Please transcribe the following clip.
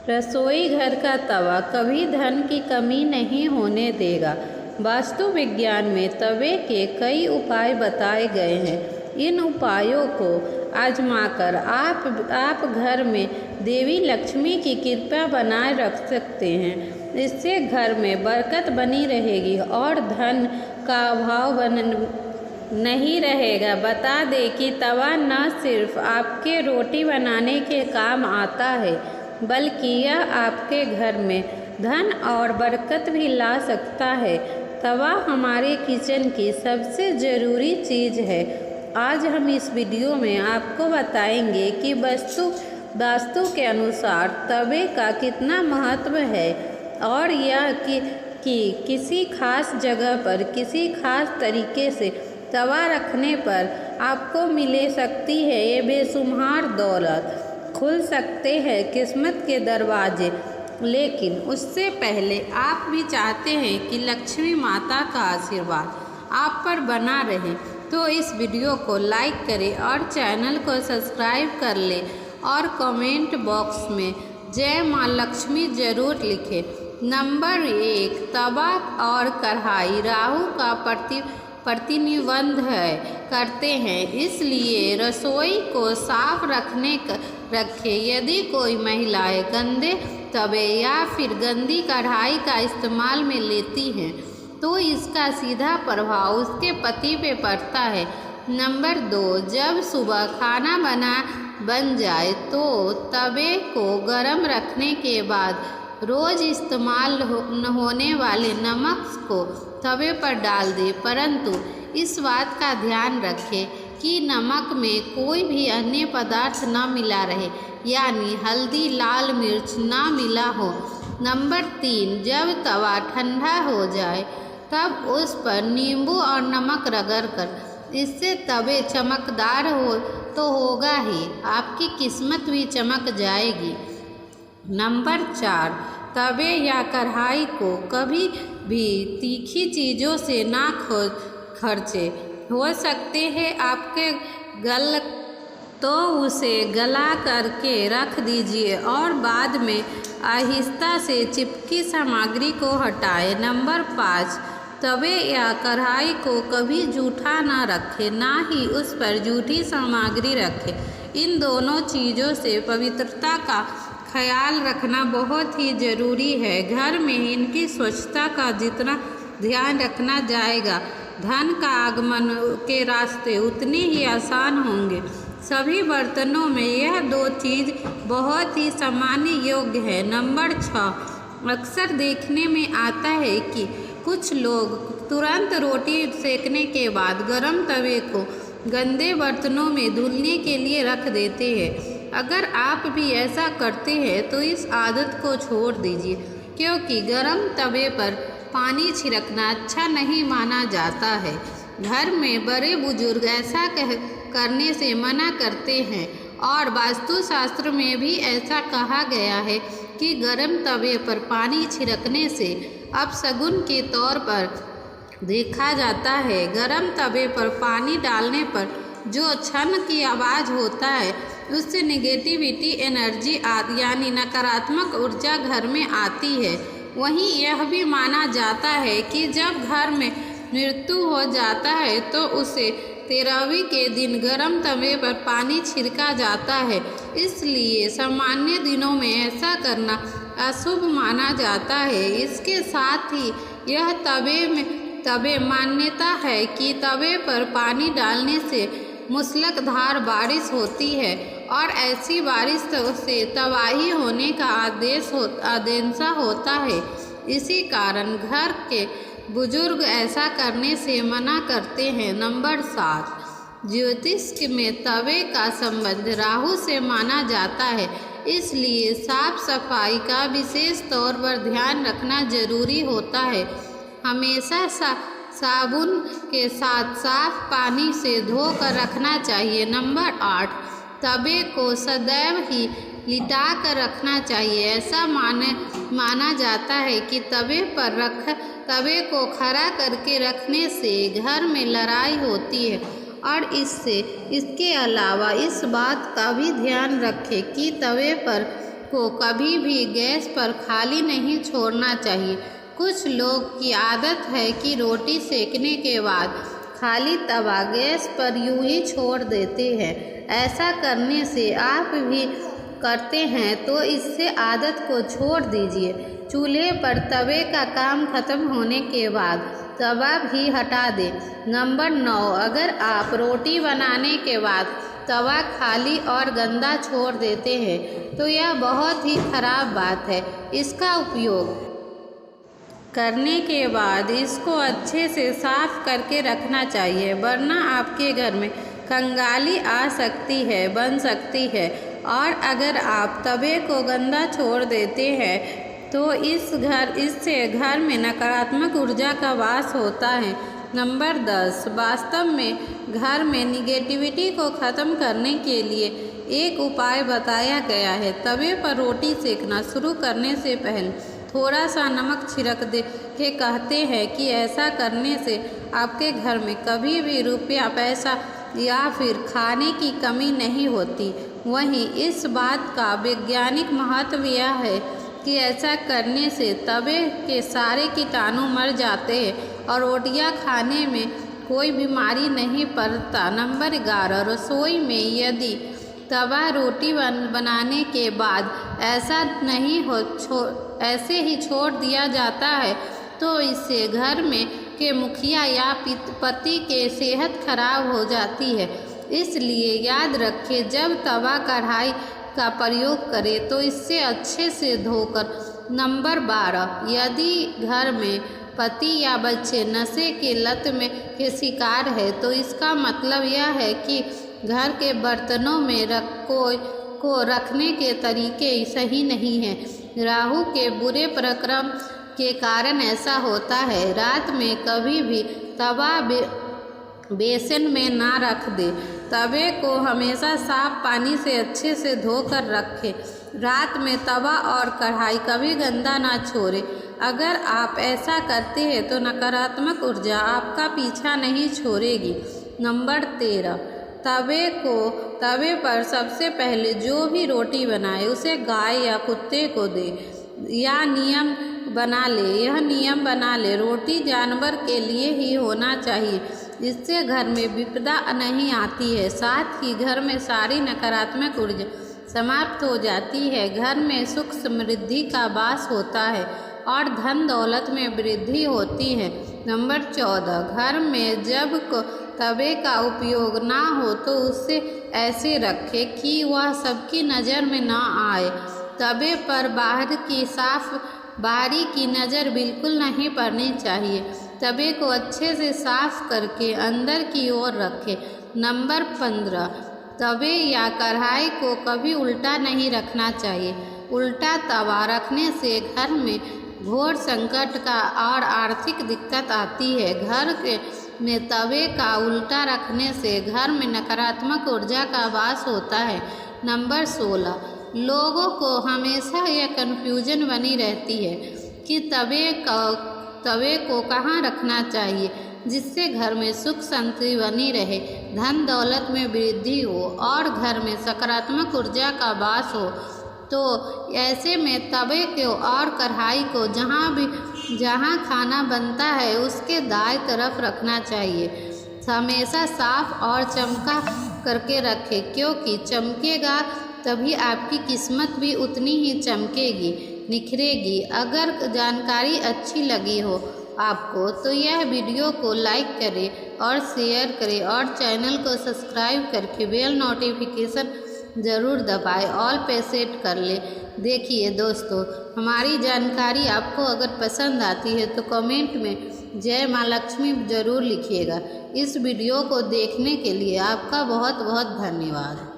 रसोई घर का तवा कभी धन की कमी नहीं होने देगा। वास्तु विज्ञान में तवे के कई उपाय बताए गए हैं। इन उपायों को आजमाकर आप घर में देवी लक्ष्मी की कृपा बनाए रख सकते हैं। इससे घर में बरकत बनी रहेगी और धन का अभाव नहीं रहेगा। बता दें कि तवा न सिर्फ आपके रोटी बनाने के काम आता है, बल्कि यह आपके घर में धन और बरकत भी ला सकता है। तवा हमारे किचन की सबसे ज़रूरी चीज़ है। आज हम इस वीडियो में आपको बताएंगे कि वास्तु के अनुसार तवे का कितना महत्व है और यह कि किसी खास जगह पर किसी खास तरीके से तवा रखने पर आपको मिले सकती है ये बेशुमार दौलत, खुल सकते हैं किस्मत के दरवाजे। लेकिन उससे पहले आप भी चाहते हैं कि लक्ष्मी माता का आशीर्वाद आप पर बना रहे, तो इस वीडियो को लाइक करें और चैनल को सब्सक्राइब कर लें और कमेंट बॉक्स में जय माँ लक्ष्मी ज़रूर लिखें। नंबर 1, तवा और कढ़ाई राहु का प्रतिनिबंध करते हैं, इसलिए रसोई को साफ रखें। यदि कोई महिलाएं गंदे तवे या फिर गंदी कढ़ाई का इस्तेमाल में लेती हैं, तो इसका सीधा प्रभाव उसके पति पे पड़ता है। नंबर 2, जब सुबह खाना बन जाए तो तवे को गर्म रखने के बाद रोज़ इस्तेमाल होने वाले नमक को तवे पर डाल दें, परंतु इस बात का ध्यान रखें कि नमक में कोई भी अन्य पदार्थ न मिला रहे, यानी हल्दी, लाल मिर्च न मिला हो। नंबर 3, जब तवा ठंडा हो जाए तब उस पर नींबू और नमक रगड़कर इससे तवे चमकदार तो होगा ही, आपकी किस्मत भी चमक जाएगी। नंबर 4, तवे या कढ़ाई को कभी भी तीखी चीज़ों से ना खर्चे। हो सकते हैं आपके तो उसे गला करके रख दीजिए और बाद में आहिस्ता से चिपकी सामग्री को हटाएं। नंबर 5, तवे या कढ़ाई को कभी जूठा ना रखें, ना ही उस पर जूठी सामग्री रखें। इन दोनों चीज़ों से पवित्रता का ख्याल रखना बहुत ही ज़रूरी है। घर में इनकी स्वच्छता का जितना ध्यान रखना जाएगा, धन का आगमन के रास्ते उतने ही आसान होंगे। सभी बर्तनों में यह 2 चीज़ बहुत ही सामान्य योग्य है। नंबर 6, अक्सर देखने में आता है कि कुछ लोग तुरंत रोटी सेकने के बाद गर्म तवे को गंदे बर्तनों में धुलने के लिए रख देते हैं। अगर आप भी ऐसा करते हैं तो इस आदत को छोड़ दीजिए, क्योंकि गर्म तवे पर पानी छिड़कना अच्छा नहीं माना जाता है। घर में बड़े बुजुर्ग ऐसा करने से मना करते हैं और वास्तुशास्त्र में भी ऐसा कहा गया है कि गर्म तवे पर पानी छिड़कने से अपशगुन के तौर पर देखा जाता है। गर्म तवे पर पानी डालने पर जो छन की आवाज़ होता है, उससे नेगेटिविटी एनर्जी यानी नकारात्मक ऊर्जा घर में आती है। वहीं यह भी माना जाता है कि जब घर में मृत्यु हो जाता है तो उसे 13वीं के दिन गर्म तवे पर पानी छिड़का जाता है, इसलिए सामान्य दिनों में ऐसा करना अशुभ माना जाता है। इसके साथ ही यह तवे मान्यता है कि तवे पर पानी डालने से मूसलाधार बारिश होती है और ऐसी बारिश से तबाही होने का आदेशा होता है। इसी कारण घर के बुजुर्ग ऐसा करने से मना करते हैं। नंबर 7, ज्योतिष में तवे का संबंध राहु से माना जाता है, इसलिए साफ सफाई का विशेष तौर पर ध्यान रखना जरूरी होता है। हमेशा साबुन के साथ साफ पानी से धोकर रखना चाहिए। नंबर 8, तवे को सदैव ही लिटा कर रखना चाहिए। ऐसा माना जाता है कि तवे को खड़ा करके रखने से घर में लड़ाई होती है और इसके अलावा इस बात का भी ध्यान रखें कि तवे पर को कभी भी गैस पर खाली नहीं छोड़ना चाहिए। कुछ लोग की आदत है कि रोटी सेकने के बाद खाली तवा गैस पर यूं ही छोड़ देते हैं। ऐसा करने से आप भी करते हैं तो इससे आदत को छोड़ दीजिए। चूल्हे पर तवे का काम खत्म होने के बाद तवा भी हटा दें। नंबर 9, अगर आप रोटी बनाने के बाद तवा खाली और गंदा छोड़ देते हैं तो यह बहुत ही खराब बात है। इसका उपयोग करने के बाद इसको अच्छे से साफ करके रखना चाहिए, वरना आपके घर में कंगाली बन सकती है। और अगर आप तवे को गंदा छोड़ देते हैं तो इससे घर में नकारात्मक ऊर्जा का वास होता है। नंबर 10, वास्तव में घर में निगेटिविटी को ख़त्म करने के लिए एक उपाय बताया गया है। तवे पर रोटी सेकना शुरू करने से पहले थोड़ा सा नमक छिड़क दे के कहते हैं कि ऐसा करने से आपके घर में कभी भी रुपया, पैसा या फिर खाने की कमी नहीं होती। वहीं इस बात का वैज्ञानिक महत्व यह है कि ऐसा करने से तवे के सारे कीटाणु मर जाते हैं और रोटियां खाने में कोई बीमारी नहीं पड़ता। नंबर 11, रसोई में यदि तवा रोटी बनाने के बाद ऐसे ही छोड़ दिया जाता है तो इससे घर में के मुखिया या पति के सेहत खराब हो जाती है। इसलिए याद रखें, जब तवा कढ़ाई का प्रयोग करें तो इससे अच्छे से धोकर। नंबर 12, यदि घर में पति या बच्चे नशे के लत के शिकार है तो इसका मतलब यह है कि घर के बर्तनों में को रखने के तरीके सही नहीं हैं। राहु के बुरे प्रक्रम के कारण ऐसा होता है। रात में कभी भी तवा बेसन में ना रख दे। तवे को हमेशा साफ पानी से अच्छे से धोकर रखें। रात में तवा और कढ़ाई कभी गंदा ना छोड़ें। अगर आप ऐसा करते हैं तो नकारात्मक ऊर्जा आपका पीछा नहीं छोड़ेगी। नंबर 13, तवे पर सबसे पहले जो भी रोटी बनाए उसे गाय या कुत्ते को दे। यह नियम बना ले रोटी जानवर के लिए ही होना चाहिए। इससे घर में विपदा नहीं आती है, साथ ही घर में सारी नकारात्मक ऊर्जा समाप्त हो जाती है। घर में सुख समृद्धि का वास होता है और धन दौलत में वृद्धि होती है। नंबर 14, घर में जब तवे का उपयोग ना हो तो उसे ऐसे रखें कि वह सबकी नज़र में ना आए। तवे पर बाहरी की नज़र बिल्कुल नहीं पड़नी चाहिए। तवे को अच्छे से साफ करके अंदर की ओर रखें। नंबर 15, तवे या कढ़ाई को कभी उल्टा नहीं रखना चाहिए। उल्टा तवा रखने से घर में घोर संकट का और आर्थिक दिक्कत आती है। घर में तवे का उल्टा रखने से घर में नकारात्मक ऊर्जा का वास होता है। नंबर 16, लोगों को हमेशा यह कन्फ्यूजन बनी रहती है कि तवे को कहाँ रखना चाहिए जिससे घर में सुख शांति बनी रहे, धन दौलत में वृद्धि हो और घर में सकारात्मक ऊर्जा का वास हो। तो ऐसे में तवे को और कढ़ाई को जहाँ खाना बनता है उसके दाएं तरफ रखना चाहिए। हमेशा साफ और चमका करके रखें, क्योंकि चमकेगा तभी आपकी किस्मत भी उतनी ही चमकेगी, निखरेगी। अगर जानकारी अच्छी लगी हो आपको तो यह वीडियो को लाइक करें और शेयर करें और चैनल को सब्सक्राइब करके बेल नोटिफिकेशन ज़रूर दबाएं, ऑल पे सेट कर ले। देखिए दोस्तों, हमारी जानकारी आपको अगर पसंद आती है तो कमेंट में जय माँ लक्ष्मी ज़रूर लिखिएगा। इस वीडियो को देखने के लिए आपका बहुत बहुत धन्यवाद।